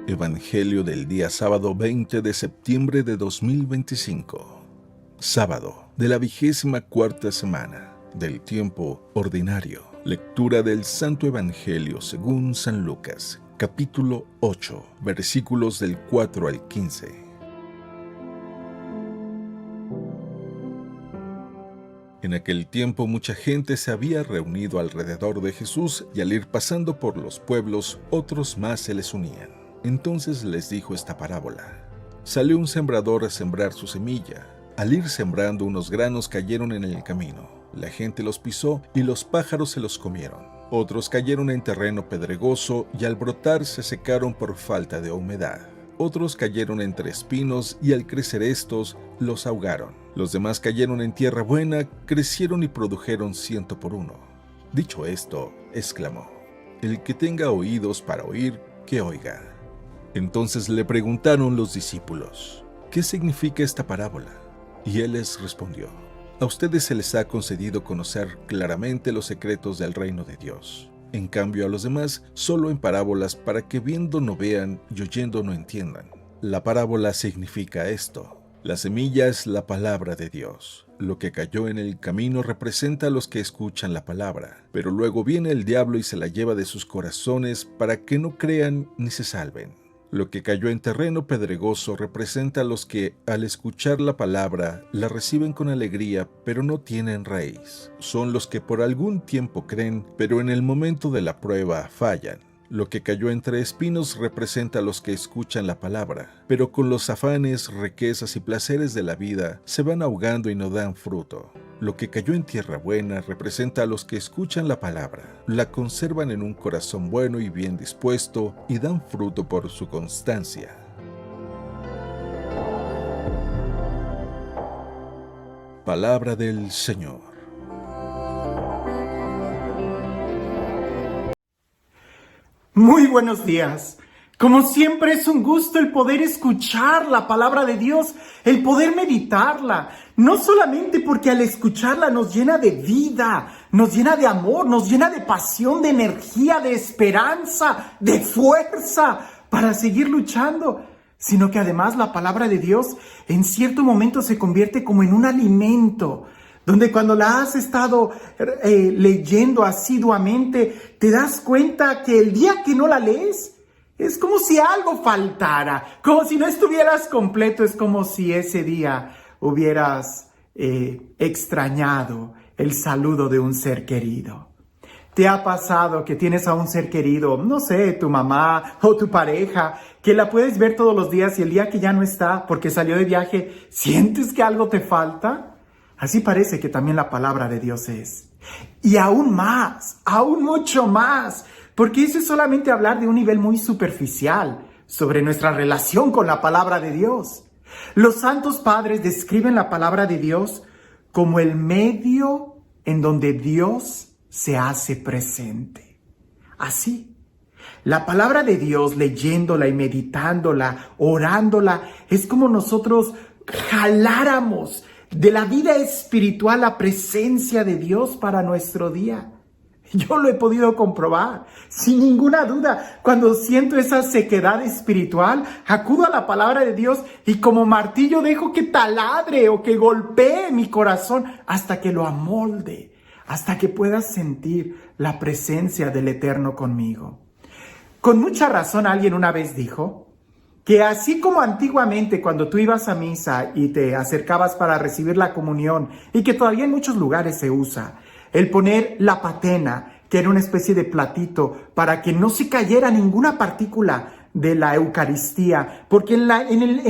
Evangelio del día sábado 20 de septiembre de 2025. Sábado de la 24ª semana del tiempo ordinario. Lectura del Santo Evangelio según San Lucas, capítulo 8, versículos del 4 al 15. En aquel tiempo mucha gente se había reunido alrededor de Jesús y al ir pasando por los pueblos, otros más se les unían. Entonces les dijo esta parábola. Salió un sembrador a sembrar su semilla. Al ir sembrando, unos granos cayeron en el camino. La gente los pisó y los pájaros se los comieron. Otros cayeron en terreno pedregoso y al brotar se secaron por falta de humedad. Otros cayeron entre espinos y al crecer estos los ahogaron. Los demás cayeron en tierra buena, crecieron y produjeron 100 por 1. Dicho esto, exclamó: El que tenga oídos para oír, que oiga. Entonces le preguntaron los discípulos: ¿Qué significa esta parábola? Y él les respondió: A ustedes se les ha concedido conocer claramente los secretos del reino de Dios. En cambio a los demás, solo en parábolas para que viendo no vean y oyendo no entiendan. La parábola significa esto: la semilla es la palabra de Dios. Lo que cayó en el camino representa a los que escuchan la palabra, pero luego viene el diablo y se la lleva de sus corazones para que no crean ni se salven. Lo que cayó en terreno pedregoso representa a los que, al escuchar la palabra, la reciben con alegría, pero no tienen raíz. Son los que por algún tiempo creen, pero en el momento de la prueba fallan. Lo que cayó entre espinos representa a los que escuchan la palabra, pero con los afanes, riquezas y placeres de la vida se van ahogando y no dan fruto. Lo que cayó en tierra buena representa a los que escuchan la palabra, la conservan en un corazón bueno y bien dispuesto y dan fruto por su constancia. Palabra del Señor. Muy buenos días. Como siempre es un gusto el poder escuchar la palabra de Dios, el poder meditarla, no solamente porque al escucharla nos llena de vida, nos llena de amor, nos llena de pasión, de energía, de esperanza, de fuerza para seguir luchando, sino que además la palabra de Dios en cierto momento se convierte como en un alimento, donde cuando la has estado leyendo asiduamente, te das cuenta que el día que no la lees, es como si algo faltara, como si no estuvieras completo, es como si ese día hubieras extrañado el saludo de un ser querido. ¿Te ha pasado que tienes a un ser querido, no sé, tu mamá o tu pareja, que la puedes ver todos los días y el día que ya no está porque salió de viaje, sientes que algo te falta? Así parece que también la palabra de Dios es. Y aún más, aún mucho más, porque eso es solamente hablar de un nivel muy superficial sobre nuestra relación con la palabra de Dios. Los santos padres describen la palabra de Dios como el medio en donde Dios se hace presente. Así, la palabra de Dios, leyéndola y meditándola, orándola, es como nosotros jaláramos de la vida espiritual la presencia de Dios para nuestro día. Yo lo he podido comprobar, sin ninguna duda. Cuando siento esa sequedad espiritual, acudo a la palabra de Dios y como martillo dejo que taladre o que golpee mi corazón hasta que lo amolde, hasta que pueda sentir la presencia del Eterno conmigo. Con mucha razón alguien una vez dijo que así como antiguamente cuando tú ibas a misa y te acercabas para recibir la comunión, y que todavía en muchos lugares se usa, el poner la patena, que era una especie de platito, para que no se cayera ninguna partícula de la Eucaristía, porque en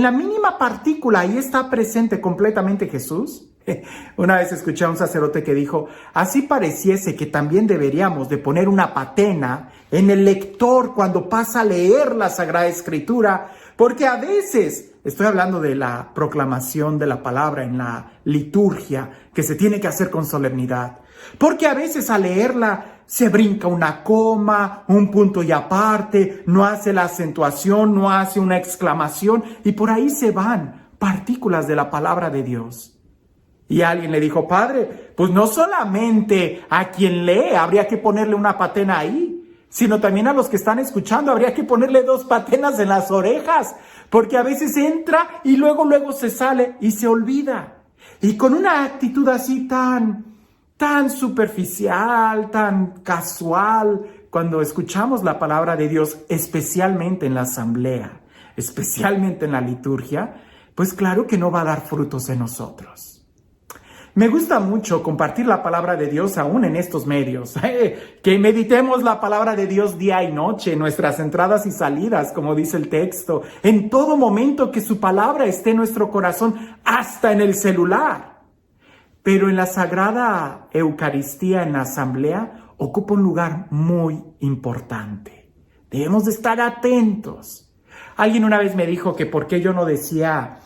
la mínima partícula ahí está presente completamente Jesús. Una vez escuché a un sacerdote que dijo: así pareciese que también deberíamos de poner una patena en el lector cuando pasa a leer la Sagrada Escritura, porque a veces, estoy hablando de la proclamación de la palabra en la liturgia, que se tiene que hacer con solemnidad, porque a veces al leerla se brinca una coma, un punto y aparte, no hace la acentuación, no hace una exclamación, y por ahí se van partículas de la palabra de Dios. Y alguien le dijo: padre, pues no solamente a quien lee habría que ponerle una patena ahí, sino también a los que están escuchando. Habría que ponerle 2 patenas en las orejas, porque a veces entra y luego se sale y se olvida. Y con una actitud así tan superficial, tan casual, cuando escuchamos la palabra de Dios, especialmente en la asamblea, especialmente en la liturgia, pues claro que no va a dar frutos en nosotros. Me gusta mucho compartir la palabra de Dios aún en estos medios, que meditemos la palabra de Dios día y noche, en nuestras entradas y salidas, como dice el texto, en todo momento que su palabra esté en nuestro corazón, hasta en el celular. Pero en la Sagrada Eucaristía, en la asamblea, ocupa un lugar muy importante. Debemos de estar atentos. Alguien una vez me dijo que por qué yo no decía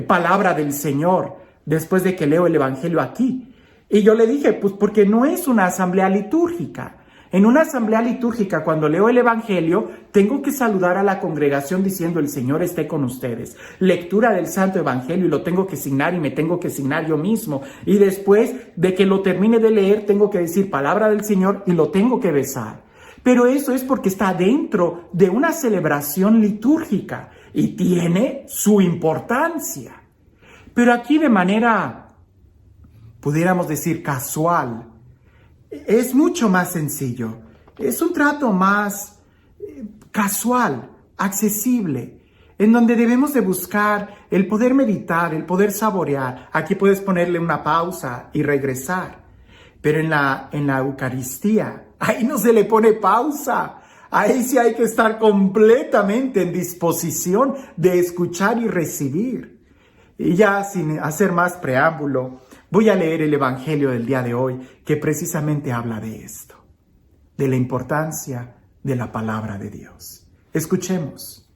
palabra del Señor después de que leo el Evangelio aquí. Y yo le dije, pues porque no es una asamblea litúrgica. En una asamblea litúrgica, cuando leo el Evangelio, tengo que saludar a la congregación diciendo, el Señor esté con ustedes. Lectura del Santo Evangelio y lo tengo que signar y me tengo que signar yo mismo. Y después de que lo termine de leer, tengo que decir palabra del Señor y lo tengo que besar. Pero eso es porque está dentro de una celebración litúrgica y tiene su importancia. Pero aquí de manera, pudiéramos decir, casual, es mucho más sencillo. Es un trato más casual, accesible, en donde debemos de buscar el poder meditar, el poder saborear. Aquí puedes ponerle una pausa y regresar. Pero en la Eucaristía, ahí no se le pone pausa. Ahí sí hay que estar completamente en disposición de escuchar y recibir. Y ya sin hacer más preámbulo, voy a leer el Evangelio del día de hoy, que precisamente habla de esto, de la importancia de la palabra de Dios. Escuchemos.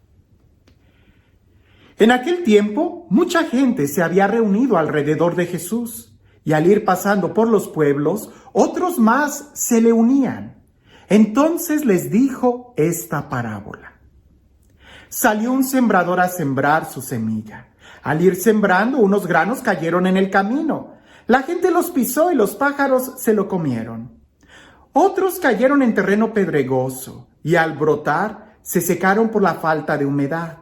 En aquel tiempo, mucha gente se había reunido alrededor de Jesús, y al ir pasando por los pueblos, otros más se le unían. Entonces les dijo esta parábola. Salió un sembrador a sembrar su semilla. Al ir sembrando, unos granos cayeron en el camino. La gente los pisó y los pájaros se lo comieron. Otros cayeron en terreno pedregoso y al brotar se secaron por la falta de humedad.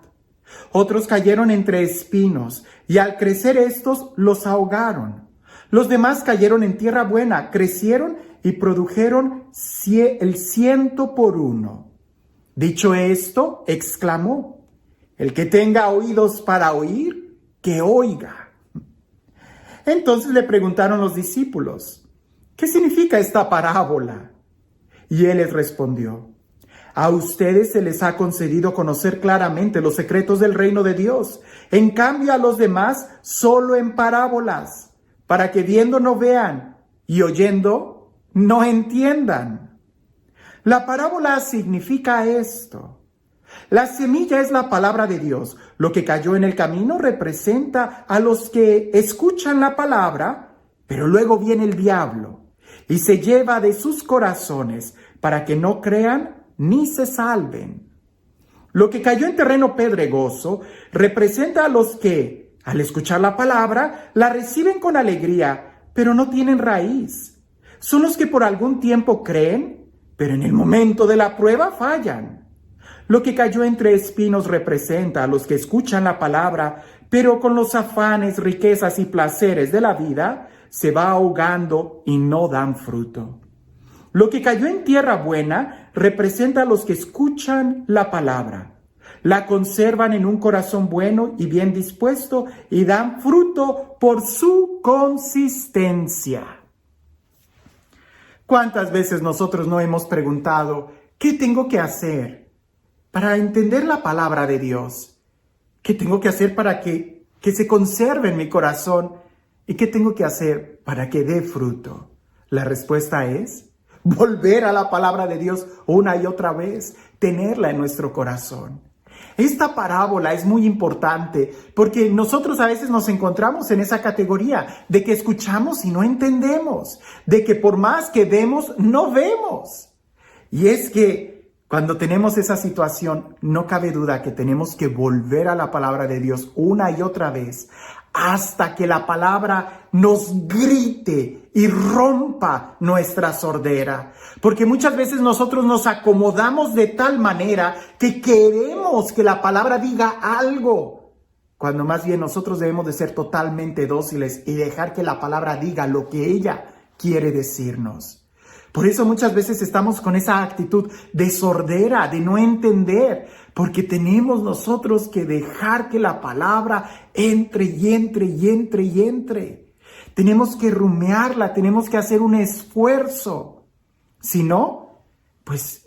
Otros cayeron entre espinos y al crecer estos los ahogaron. Los demás cayeron en tierra buena, crecieron y produjeron el 100 por 1. Dicho esto, exclamó: el que tenga oídos para oír, que oiga. Entonces le preguntaron los discípulos: ¿qué significa esta parábola? Y él les respondió: a ustedes se les ha concedido conocer claramente los secretos del reino de Dios. En cambio a los demás solo en parábolas, para que viendo no vean y oyendo no entiendan. La parábola significa esto. La semilla es la palabra de Dios. Lo que cayó en el camino representa a los que escuchan la palabra, pero luego viene el diablo y se lleva de sus corazones para que no crean ni se salven. Lo que cayó en terreno pedregoso representa a los que, al escuchar la palabra, la reciben con alegría, pero no tienen raíz. Son los que por algún tiempo creen, pero en el momento de la prueba fallan. Lo que cayó entre espinos representa a los que escuchan la palabra, pero con los afanes, riquezas y placeres de la vida, se va ahogando y no dan fruto. Lo que cayó en tierra buena representa a los que escuchan la palabra, la conservan en un corazón bueno y bien dispuesto y dan fruto por su consistencia. ¿Cuántas veces nosotros no hemos preguntado, ¿qué tengo que hacer para entender la palabra de Dios? ¿Qué tengo que hacer para que se conserve en mi corazón? ¿Y qué tengo que hacer para que dé fruto? La respuesta es volver a la palabra de Dios una y otra vez, tenerla en nuestro corazón. Esta parábola es muy importante porque nosotros a veces nos encontramos en esa categoría de que escuchamos y no entendemos, de que por más que vemos, no vemos. Y es que cuando tenemos esa situación, no cabe duda que tenemos que volver a la palabra de Dios una y otra vez hasta que la palabra nos grite y rompa nuestra sordera. Porque muchas veces nosotros nos acomodamos de tal manera que queremos que la palabra diga algo, cuando más bien nosotros debemos de ser totalmente dóciles y dejar que la palabra diga lo que ella quiere decirnos. Por eso muchas veces estamos con esa actitud de sordera, de no entender, porque tenemos nosotros que dejar que la palabra entre y entre y entre y entre. Tenemos que rumiarla, tenemos que hacer un esfuerzo. Si no, pues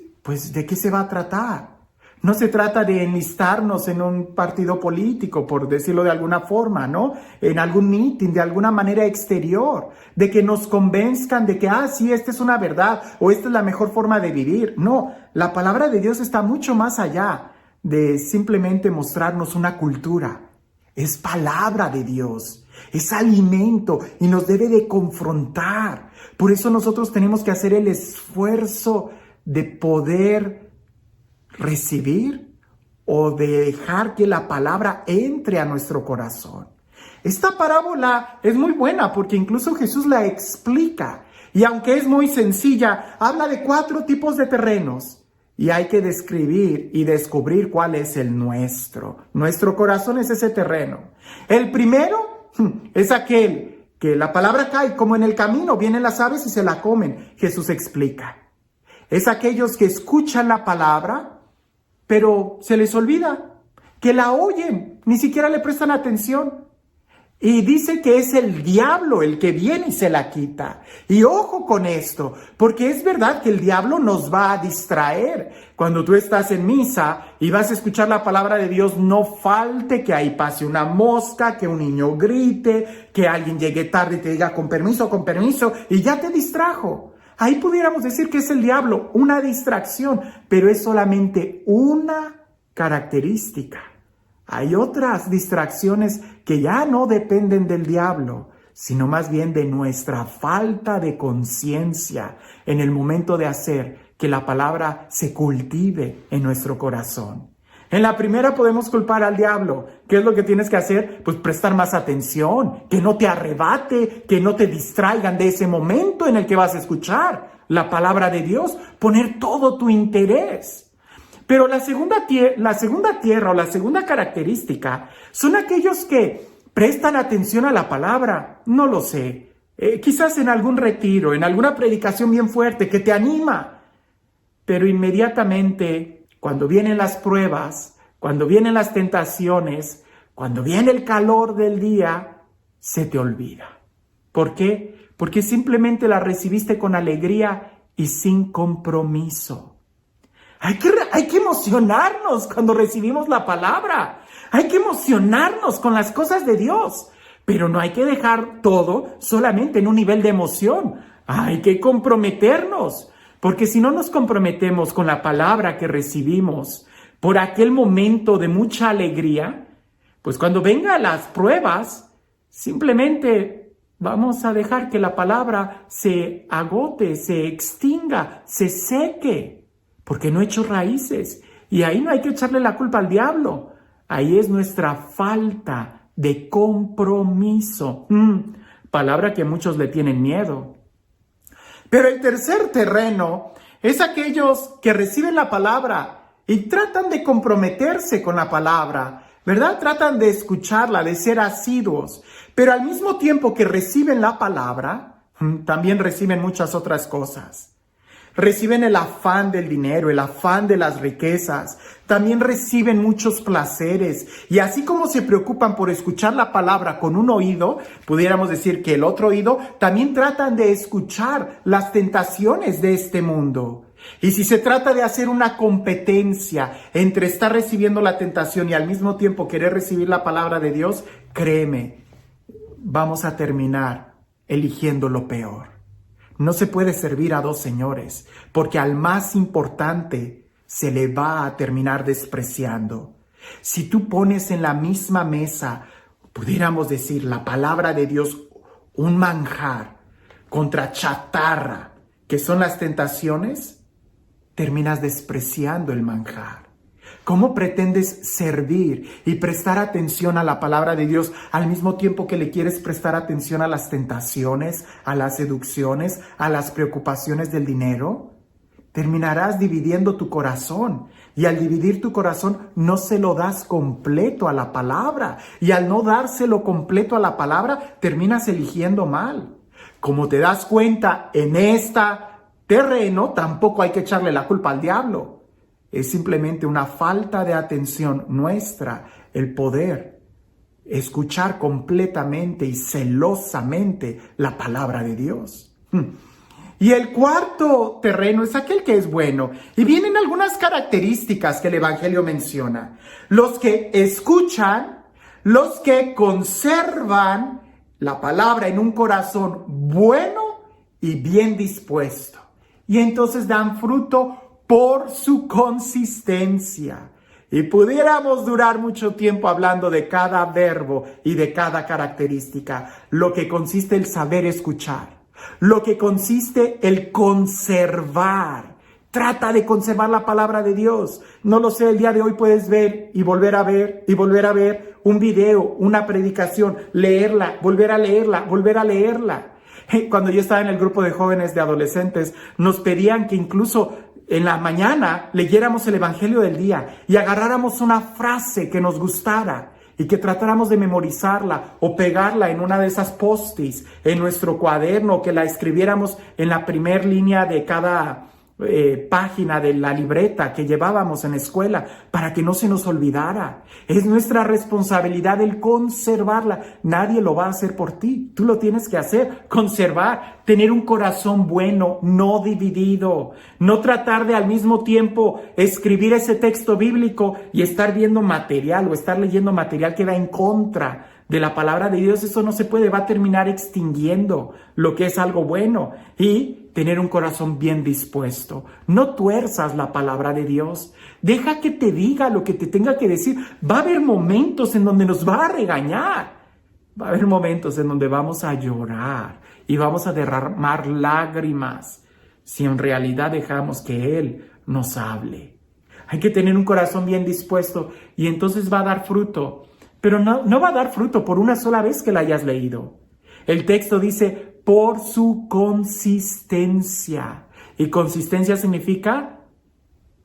¿de qué se va a tratar? No se trata de enlistarnos en un partido político, por decirlo de alguna forma, ¿no? En algún meeting, de alguna manera exterior, de que nos convenzcan de que, sí, esta es una verdad o esta es la mejor forma de vivir. No, la palabra de Dios está mucho más allá de simplemente mostrarnos una cultura. Es palabra de Dios, es alimento y nos debe de confrontar. Por eso nosotros tenemos que hacer el esfuerzo de poder recibir o de dejar que la palabra entre a nuestro corazón. Esta parábola es muy buena porque incluso Jesús la explica, y aunque es muy sencilla, habla de 4 tipos de terrenos y hay que describir y descubrir cuál es el nuestro. Nuestro corazón es ese terreno. El primero es aquel que la palabra cae como en el camino, vienen las aves y se la comen. Jesús explica. Es aquellos que escuchan la palabra, pero se les olvida, que la oyen, ni siquiera le prestan atención. Y dice que es el diablo el que viene y se la quita. Y ojo con esto, porque es verdad que el diablo nos va a distraer. Cuando tú estás en misa y vas a escuchar la palabra de Dios, no falte que ahí pase una mosca, que un niño grite, que alguien llegue tarde y te diga con permiso, y ya te distrajo. Ahí pudiéramos decir que es el diablo, una distracción, pero es solamente una característica. Hay otras distracciones que ya no dependen del diablo, sino más bien de nuestra falta de conciencia en el momento de hacer que la palabra se cultive en nuestro corazón. En la primera podemos culpar al diablo. ¿Qué es lo que tienes que hacer? Pues prestar más atención, que no te arrebate, que no te distraigan de ese momento en el que vas a escuchar la palabra de Dios, poner todo tu interés. Pero la segunda tierra o la segunda característica son aquellos que prestan atención a la palabra, no lo sé, quizás en algún retiro, en alguna predicación bien fuerte que te anima, pero inmediatamente cuando vienen las pruebas, cuando vienen las tentaciones, cuando viene el calor del día, se te olvida. ¿Por qué? Porque simplemente la recibiste con alegría y sin compromiso. Hay que emocionarnos cuando recibimos la palabra. Hay que emocionarnos con las cosas de Dios. Pero no hay que dejar todo solamente en un nivel de emoción. Hay que comprometernos. Porque si no nos comprometemos con la palabra que recibimos por aquel momento de mucha alegría, pues cuando vengan las pruebas, simplemente vamos a dejar que la palabra se agote, se extinga, se seque, porque no ha hecho raíces. Y ahí no hay que echarle la culpa al diablo. Ahí es nuestra falta de compromiso. Palabra que a muchos le tienen miedo. Pero el tercer terreno es aquellos que reciben la palabra y tratan de comprometerse con la palabra, ¿verdad? Tratan de escucharla, de ser asiduos, pero al mismo tiempo que reciben la palabra, también reciben muchas otras cosas. Reciben el afán del dinero, el afán de las riquezas. También reciben muchos placeres. Y así como se preocupan por escuchar la palabra con un oído, pudiéramos decir que el otro oído, también tratan de escuchar las tentaciones de este mundo. Y si se trata de hacer una competencia entre estar recibiendo la tentación y al mismo tiempo querer recibir la palabra de Dios, créeme, vamos a terminar eligiendo lo peor. No se puede servir a dos señores, porque al más importante se le va a terminar despreciando. Si tú pones en la misma mesa, pudiéramos decir, la palabra de Dios, un manjar, contra chatarra, que son las tentaciones, terminas despreciando el manjar. ¿Cómo pretendes servir y prestar atención a la palabra de Dios al mismo tiempo que le quieres prestar atención a las tentaciones, a las seducciones, a las preocupaciones del dinero? Terminarás dividiendo tu corazón, y al dividir tu corazón no se lo das completo a la palabra, y al no dárselo completo a la palabra terminas eligiendo mal. Como te das cuenta, en este terreno tampoco hay que echarle la culpa al diablo. Es simplemente una falta de atención nuestra el poder escuchar completamente y celosamente la palabra de Dios. Y el cuarto terreno es aquel que es bueno. Y vienen algunas características que el Evangelio menciona. Los que escuchan, los que conservan la palabra en un corazón bueno y bien dispuesto. Y entonces dan fruto por su consistencia. Y pudiéramos durar mucho tiempo hablando de cada verbo y de cada característica. Lo que consiste el saber escuchar. Lo que consiste el conservar. Trata de conservar la palabra de Dios. No lo sé, el día de hoy puedes ver y volver a ver y volver a ver un video, una predicación, leerla, volver a leerla, volver a leerla. Cuando yo estaba en el grupo de jóvenes de adolescentes, nos pedían que incluso en la mañana leyéramos el Evangelio del día y agarráramos una frase que nos gustara y que tratáramos de memorizarla o pegarla en una de esas post-its en nuestro cuaderno, que la escribiéramos en la primer línea de cada página de la libreta que llevábamos en la escuela para que no se nos olvidara. Es nuestra responsabilidad el conservarla. Nadie lo va a hacer por ti. Tú lo tienes que hacer, conservar, tener un corazón bueno, no dividido, no tratar de al mismo tiempo escribir ese texto bíblico y estar viendo material o estar leyendo material que va en contra de la palabra de Dios. Eso no se puede, va a terminar extinguiendo lo que es algo bueno. Y tener un corazón bien dispuesto. No tuerzas la palabra de Dios. Deja que te diga lo que te tenga que decir. Va a haber momentos en donde nos va a regañar. Va a haber momentos en donde vamos a llorar y vamos a derramar lágrimas si en realidad dejamos que Él nos hable. Hay que tener un corazón bien dispuesto y entonces va a dar fruto. Pero no va a dar fruto por una sola vez que la hayas leído. El texto dice por su consistencia. Y consistencia significa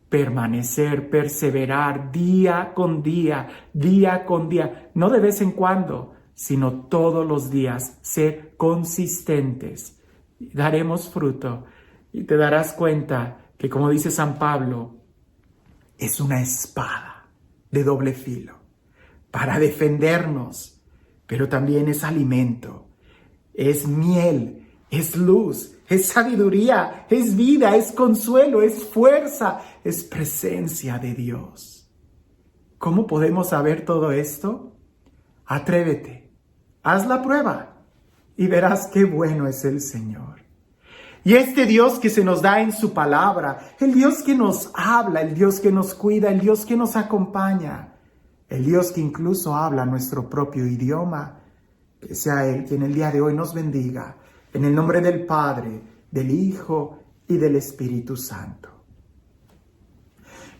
permanecer, perseverar día con día, día con día. No de vez en cuando, sino todos los días. Ser consistentes. Daremos fruto. Y te darás cuenta que, como dice San Pablo, es una espada de doble filo para defendernos, pero también es alimento. Es miel, es luz, es sabiduría, es vida, es consuelo, es fuerza, es presencia de Dios. ¿Cómo podemos saber todo esto? Atrévete, haz la prueba y verás qué bueno es el Señor. Y este Dios que se nos da en su palabra, el Dios que nos habla, el Dios que nos cuida, el Dios que nos acompaña, el Dios que incluso habla nuestro propio idioma, que sea Él quien el día de hoy nos bendiga, en el nombre del Padre, del Hijo y del Espíritu Santo.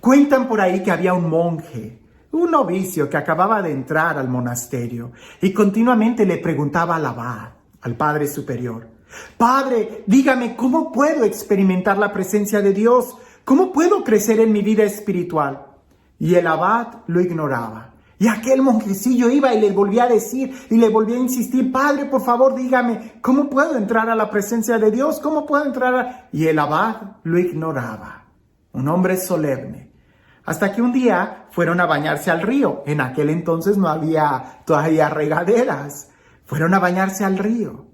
Cuentan por ahí que había un monje, un novicio que acababa de entrar al monasterio y continuamente le preguntaba al abad, al Padre Superior: Padre, dígame, ¿cómo puedo experimentar la presencia de Dios? ¿Cómo puedo crecer en mi vida espiritual? Y el abad lo ignoraba. Y aquel monjecillo iba y le volvía a decir y le volvía a insistir: Padre, por favor, dígame, ¿cómo puedo entrar a la presencia de Dios? ¿Cómo puedo entrar Y el abad lo ignoraba. Un hombre solemne. Hasta que un día fueron a bañarse al río. En aquel entonces no había todavía regaderas. Fueron a bañarse al río.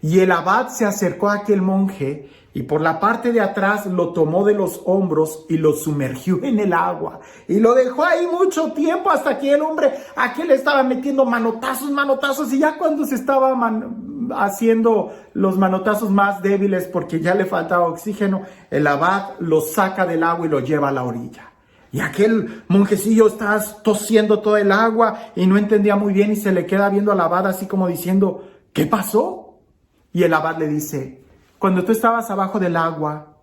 Y el abad se acercó a aquel monje y por la parte de atrás lo tomó de los hombros y lo sumergió en el agua. Y lo dejó ahí mucho tiempo hasta que el hombre, aquel estaba metiendo manotazos. Y ya cuando se estaba haciendo los manotazos más débiles porque ya le faltaba oxígeno, el abad lo saca del agua y lo lleva a la orilla. Y aquel monjecillo está tosiendo todo el agua y no entendía muy bien y se le queda viendo al abad así como diciendo: ¿qué pasó? Y el abad le dice: cuando tú estabas abajo del agua,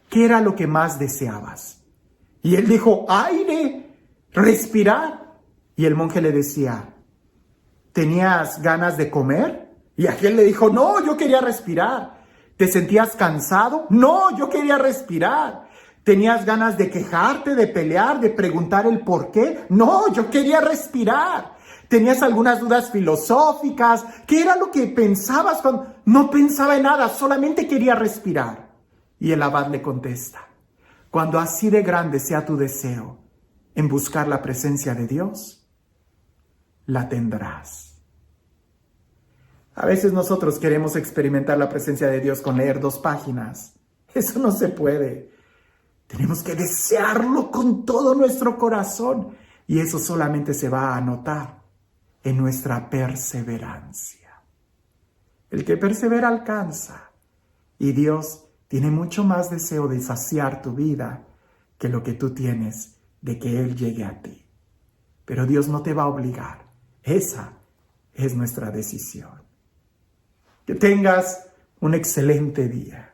¿qué era lo que más deseabas? Y él dijo, aire, respirar. Y el monje le decía, ¿tenías ganas de comer? Y aquel le dijo, no, yo quería respirar. ¿Te sentías cansado? No, yo quería respirar. ¿Tenías ganas de quejarte, de pelear, de preguntar el por qué? No, yo quería respirar. ¿Tenías algunas dudas filosóficas? ¿Qué era lo que pensabas cuando no pensaba en nada? Solamente quería respirar. Y el abad le contesta, cuando así de grande sea tu deseo en buscar la presencia de Dios, la tendrás. A veces nosotros queremos experimentar la presencia de Dios con leer 2 páginas. Eso no se puede. Tenemos que desearlo con todo nuestro corazón y eso solamente se va a notar en nuestra perseverancia. El que persevera alcanza y Dios tiene mucho más deseo de saciar tu vida que lo que tú tienes de que Él llegue a ti. Pero Dios no te va a obligar. Esa es nuestra decisión. Que tengas un excelente día.